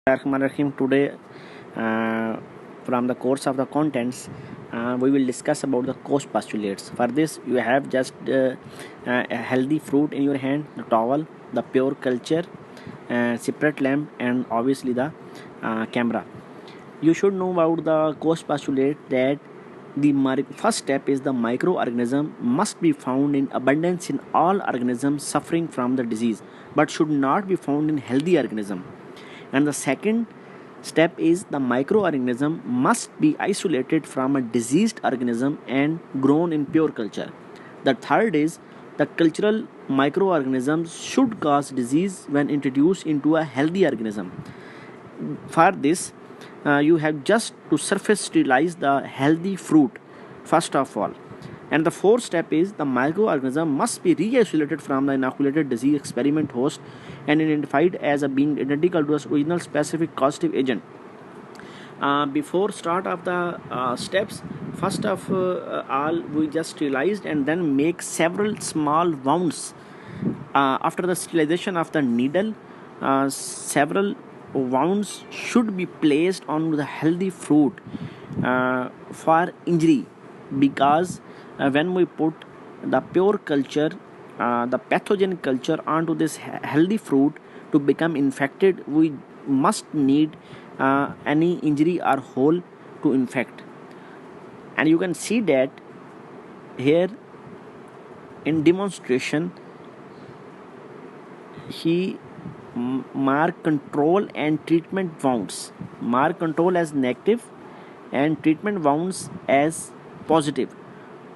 Rahim. Today, uh, from the course of the contents, we will discuss about the cost postulates. For this, you have just a healthy fruit in your hand, the towel, the pure culture, separate lamp, and obviously the camera. You should know about the cost postulate that the first step is the microorganism must be found in abundance in all organisms suffering from the disease, but should not be found in healthy organism. And the second step is the microorganism must be isolated from a diseased organism and grown in pure culture. The third is the cultural microorganisms should cause disease when introduced into a healthy organism. For this, you have just to surface sterilize the healthy fruit first of all. And the fourth step is the microorganism must be re-isolated from the inoculated disease experiment host and identified as a being identical to its original specific causative agent. Before start of the steps, first of all we just sterilized and then make several small wounds. After the sterilization of the needle, several wounds should be placed on the healthy fruit for injury, because when we put the pure culture, the pathogen culture onto this healthy fruit to become infected, we must need any injury or hole to infect. And you can see that here in demonstration he mark control and treatment wounds, mark control as negative and treatment wounds as positive,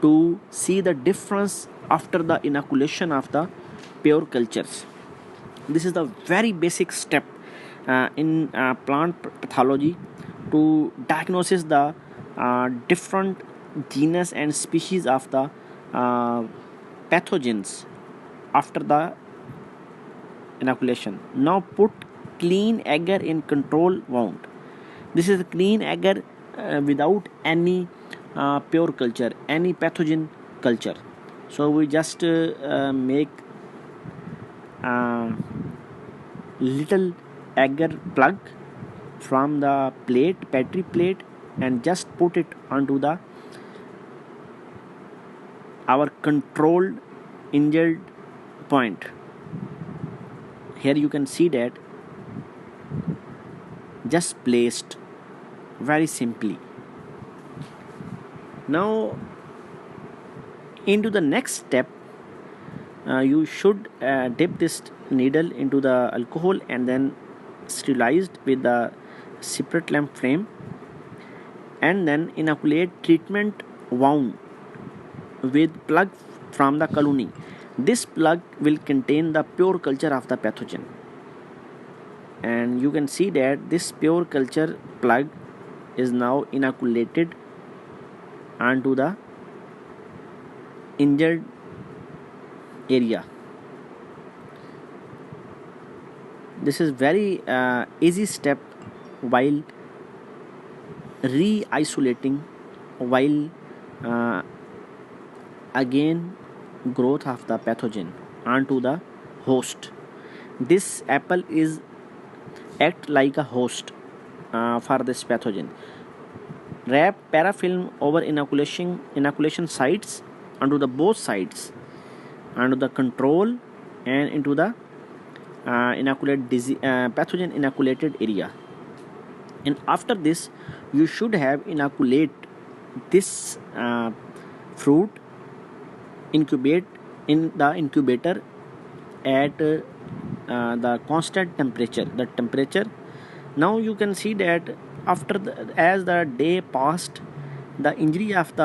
to see the difference after the inoculation of the pure cultures. This is the very basic step in plant pathology to diagnose the different genus and species of the pathogens after the inoculation. Now put clean agar in control wound. This is a clean agar without any pure culture, any pathogen culture. So we just make little agar plug from the plate, petri plate, and just put it onto the our controlled injured point. Here you can see that just placed very simply. Now into the next step, you should dip this needle into the alcohol and then sterilized with the separate lamp frame, and then inoculate treatment wound with plug from the colony. This plug will contain the pure culture of the pathogen, and you can see that this pure culture plug is now inoculated onto the injured area. This is very easy step while re-isolating, while again growth of the pathogen onto the host. This apple is act like a host for this pathogen. Wrap parafilm over inoculation sites onto the both sides, onto the control and into the pathogen inoculated area. And after this, you should have inoculate this fruit, incubate in the incubator at the constant temperature. The temperature. Now you can see that after as the day passed, the injury of the